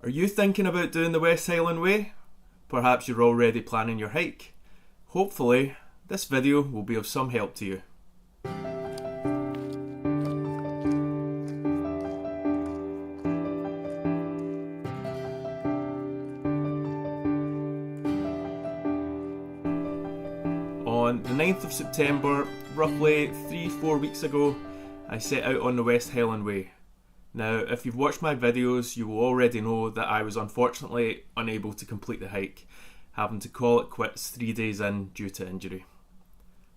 Are you thinking about doing the West Highland Way? Perhaps you're already planning your hike. Hopefully, this video will be of some help to you. On the 9th of September, roughly 3-4 weeks ago, I set out on the West Highland Way. Now, if you've watched my videos, you will already know that I was unfortunately unable to complete the hike, having to call it quits 3 days in due to injury.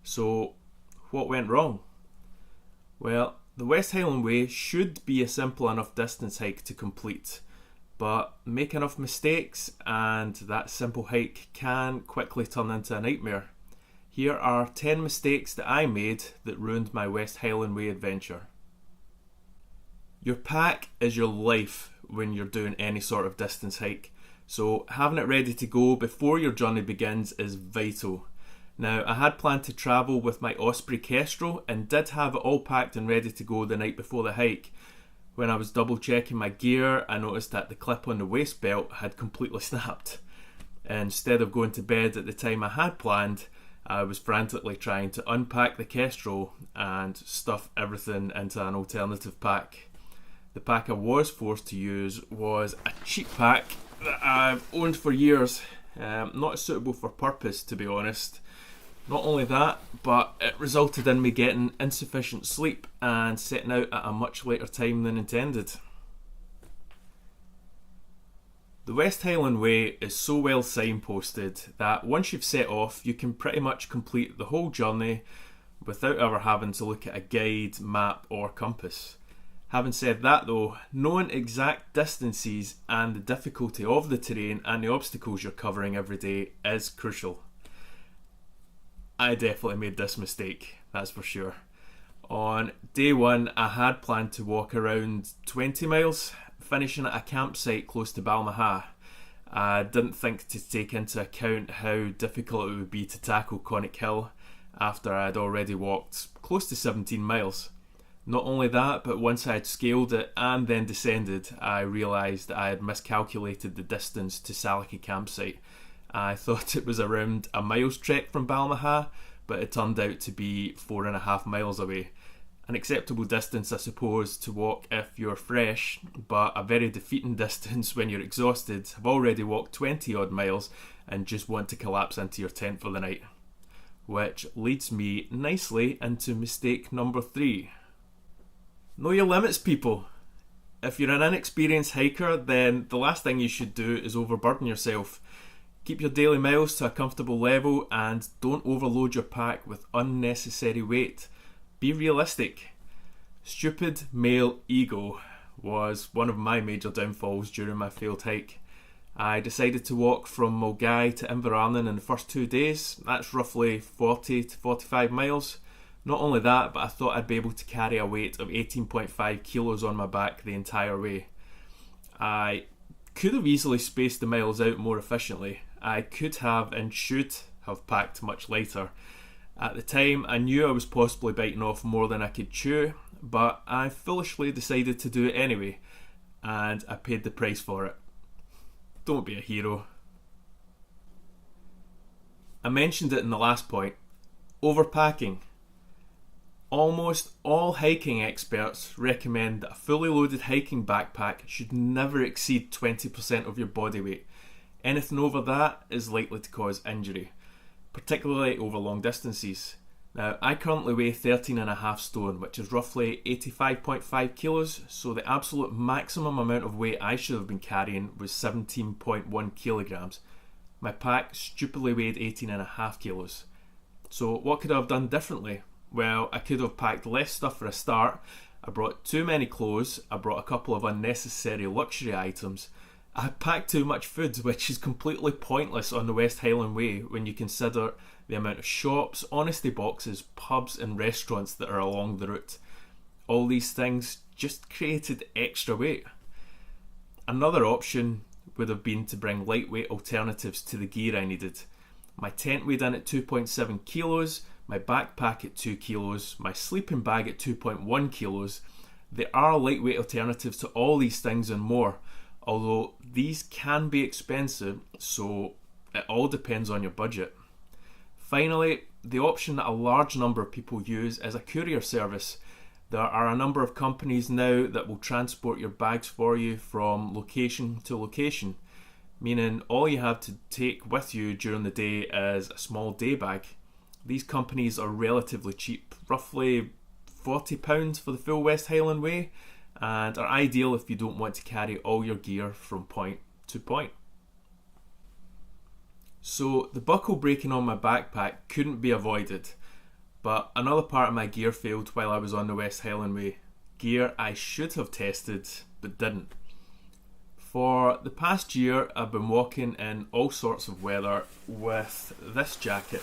So, what went wrong? Well, the West Highland Way should be a simple enough distance hike to complete, but make enough mistakes and that simple hike can quickly turn into a nightmare. Here are 10 mistakes that I made that ruined my West Highland Way adventure. Your pack is your life when you're doing any sort of distance hike, so having it ready to go before your journey begins is vital. Now, I had planned to travel with my Osprey Kestrel and did have it all packed and ready to go the night before the hike. When I was double checking my gear, I noticed that the clip on the waist belt had completely snapped. Instead of going to bed at the time I had planned, I was frantically trying to unpack the Kestrel and stuff everything into an alternative pack. The pack I was forced to use was a cheap pack that I've owned for years. Not suitable for purpose, to be honest. Not only that, but it resulted in me getting insufficient sleep and setting out at a much later time than intended. The West Highland Way is so well signposted that once you've set off, you can pretty much complete the whole journey without ever having to look at a guide, map or compass. Having said that though, knowing exact distances and the difficulty of the terrain and the obstacles you're covering every day is crucial. I definitely made this mistake, that's for sure. On day one, I had planned to walk around 20 miles, finishing at a campsite close to Balmaha. I didn't think to take into account how difficult it would be to tackle Conic Hill after I had already walked close to 17 miles. Not only that, but once I had scaled it and then descended, I realised that I had miscalculated the distance to Slighe campsite. I thought it was around a mile's trek from Balmaha, but it turned out to be 4.5 miles away. An acceptable distance, I suppose, to walk if you're fresh, but a very defeating distance when you're exhausted, have already walked 20 odd miles and just want to collapse into your tent for the night. Which leads me nicely into mistake number 3. Know your limits, people. If you're an inexperienced hiker, then the last thing you should do is overburden yourself. Keep your daily miles to a comfortable level and don't overload your pack with unnecessary weight. Be realistic. Stupid male ego was one of my major downfalls during my failed hike. I decided to walk from Milngavie to Inverarnon in the first 2 days. That's roughly 40 to 45 miles. Not only that, but I thought I'd be able to carry a weight of 18.5 kilos on my back the entire way. I could have easily spaced the miles out more efficiently. I could have and should have packed much lighter. At the time, I knew I was possibly biting off more than I could chew, but I foolishly decided to do it anyway, and I paid the price for it. Don't be a hero. I mentioned it in the last point. Overpacking. Almost all hiking experts recommend that a fully loaded hiking backpack should never exceed 20% of your body weight. Anything over that is likely to cause injury, particularly over long distances. Now, I currently weigh 13.5 stone, which is roughly 85.5 kilos, so the absolute maximum amount of weight I should have been carrying was 17.1 kilograms. My pack stupidly weighed 18.5 kilos. So what could I have done differently? Well, I could have packed less stuff for a start. I brought too many clothes. I brought a couple of unnecessary luxury items. I packed too much food, which is completely pointless on the West Highland Way when you consider the amount of shops, honesty boxes, pubs and restaurants that are along the route. All these things just created extra weight. Another option would have been to bring lightweight alternatives to the gear I needed. My tent weighed in at 2.7 kilos, my backpack at 2 kilos, my sleeping bag at 2.1 kilos. There are lightweight alternatives to all these things and more, although these can be expensive, so it all depends on your budget. Finally, the option that a large number of people use is a courier service. There are a number of companies now that will transport your bags for you from location to location, meaning all you have to take with you during the day is a small day bag. These companies are relatively cheap, roughly £40 for the full West Highland Way, and are ideal if you don't want to carry all your gear from point to point. So the buckle breaking on my backpack couldn't be avoided, but another part of my gear failed while I was on the West Highland Way. Gear I should have tested but didn't. For the past year I've been walking in all sorts of weather with this jacket.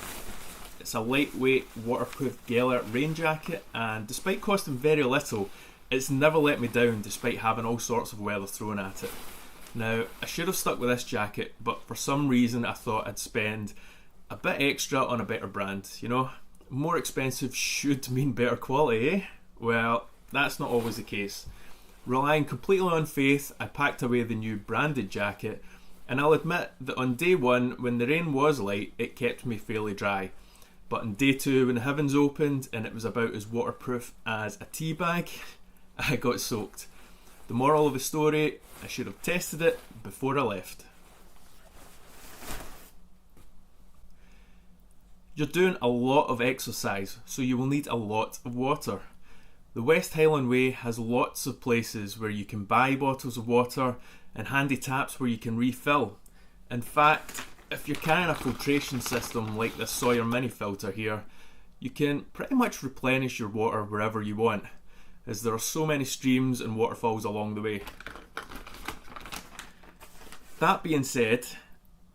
It's a lightweight waterproof Gaelic rain jacket, and despite costing very little, it's never let me down despite having all sorts of weather thrown at it. Now, I should have stuck with this jacket, but for some reason I thought I'd spend a bit extra on a better brand. You know, more expensive should mean better quality, eh? Well, that's not always the case. Relying completely on faith, I packed away the new branded jacket, and I'll admit that on day one, when the rain was light, it kept me fairly dry. But on day two, when the heavens opened and it was about as waterproof as a tea bag, I got soaked. The moral of the story, I should have tested it before I left. You're doing a lot of exercise, so you will need a lot of water. The West Highland Way has lots of places where you can buy bottles of water and handy taps where you can refill. In fact, if you're carrying a filtration system like this Sawyer mini filter here, you can pretty much replenish your water wherever you want, as there are so many streams and waterfalls along the way. That being said,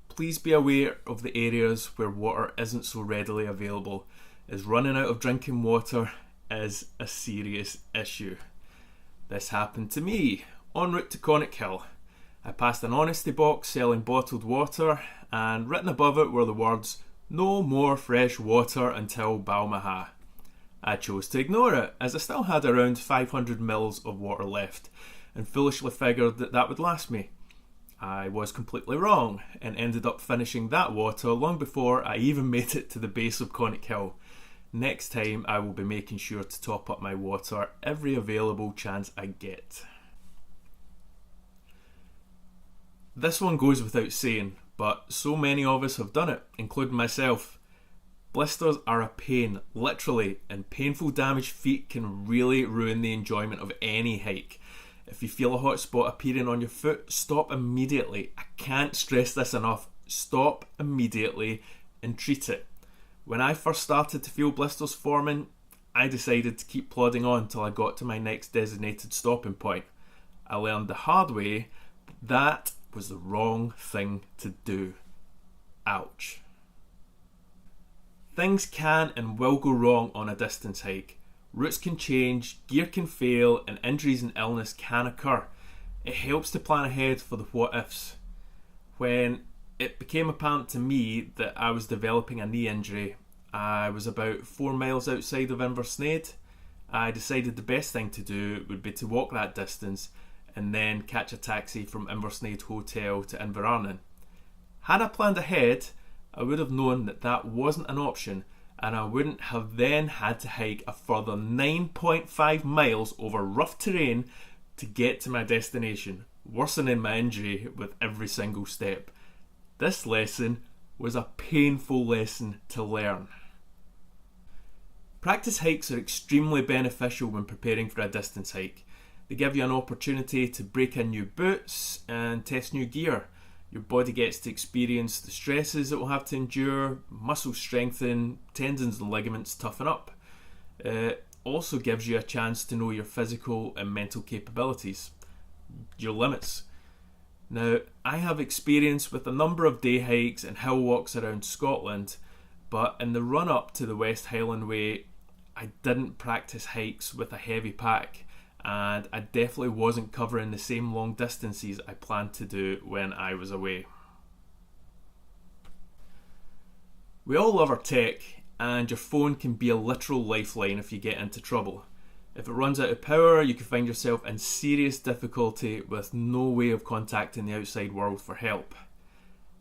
please be aware of the areas where water isn't so readily available, as running out of drinking water is a serious issue. This happened to me en route to Gàidhealtachd. I passed an honesty box selling bottled water, and written above it were the words, "No more fresh water until Balmaha." I chose to ignore it, as I still had around 500 mils of water left, and foolishly figured that that would last me. I was completely wrong, and ended up finishing that water long before I even made it to the base of Gàidhealtachd. Next time I will be making sure to top up my water every available chance I get. This one goes without saying, but so many of us have done it, including myself. Blisters are a pain, literally, and painful damaged feet can really ruin the enjoyment of any hike. If you feel a hot spot appearing on your foot, stop immediately. I can't stress this enough. Stop immediately and treat it. When I first started to feel blisters forming, I decided to keep plodding on till I got to my next designated stopping point. I learned the hard way that was the wrong thing to do. Ouch. Things can and will go wrong on a distance hike. Routes can change, gear can fail, and injuries and illness can occur. It helps to plan ahead for the what ifs. When it became apparent to me that I was developing a knee injury, I was about 4 miles outside of Overestimating. I decided the best thing to do would be to walk that distance and then catch a taxi from Overestimating Hotel to Inverarnon. Had I planned ahead, I would have known that that wasn't an option, and I wouldn't have then had to hike a further 9.5 miles over rough terrain to get to my destination, worsening my injury with every single step. This lesson was a painful lesson to learn. Practice hikes are extremely beneficial when preparing for a distance hike. They give you an opportunity to break in new boots and test new gear. Your body gets to experience the stresses it will have to endure, muscles strengthen, tendons and ligaments toughen up. It also gives you a chance to know your physical and mental capabilities, your limits. Now, I have experience with a number of day hikes and hill walks around Scotland, but in the run up to the West Highland Way, I didn't practice hikes with a heavy pack, and I definitely wasn't covering the same long distances I planned to do when I was away. We all love our tech, and your phone can be a literal lifeline if you get into trouble. If it runs out of power, you could find yourself in serious difficulty with no way of contacting the outside world for help.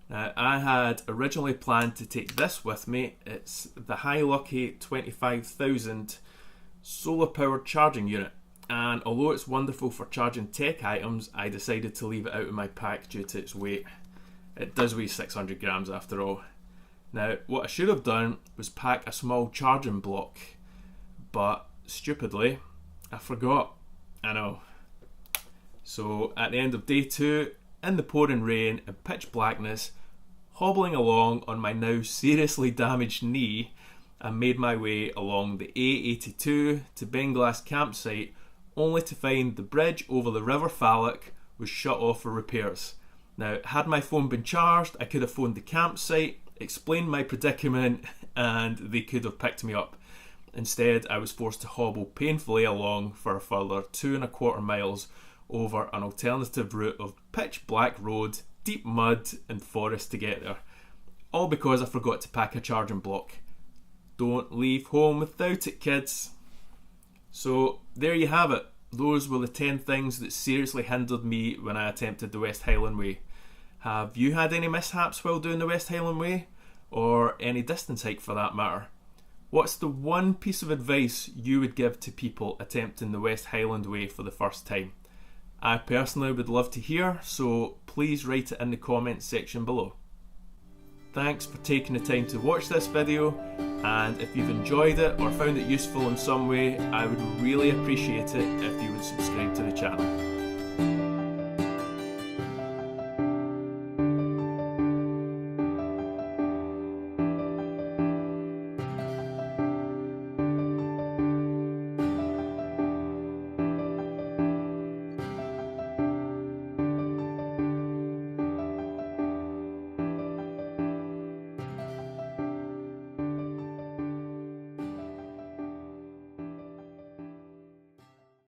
Now, I had originally planned to take this with me. It's the Gàidhealtachd 25,000 solar powered charging unit, and although it's wonderful for charging tech items, I decided to leave it out of my pack due to its weight. It does weigh 600 grams after all. Now, what I should have done was pack a small charging block, but stupidly, I forgot. I know. So at the end of day 2, in the pouring rain and pitch blackness, hobbling along on my now seriously damaged knee, I made my way along the A82 to Benglass campsite, only to find the bridge over the River Falloch was shut off for repairs. Now, had my phone been charged, I could have phoned the campsite, explained my predicament, and they could have picked me up. Instead, I was forced to hobble painfully along for a further 2.25 miles over an alternative route of pitch black road, deep mud and forest to get there. All because I forgot to pack a charging block. Don't leave home without it, kids. So there you have it. Those were the 10 things that seriously hindered me when I attempted the West Highland Way. Have you had any mishaps while doing the West Highland Way? Or any distance hike for that matter? What's the one piece of advice you would give to people attempting the West Highland Way for the first time? I personally would love to hear, so please write it in the comments section below. Thanks for taking the time to watch this video, and if you've enjoyed it or found it useful in some way, I would really appreciate it if you would subscribe to the channel.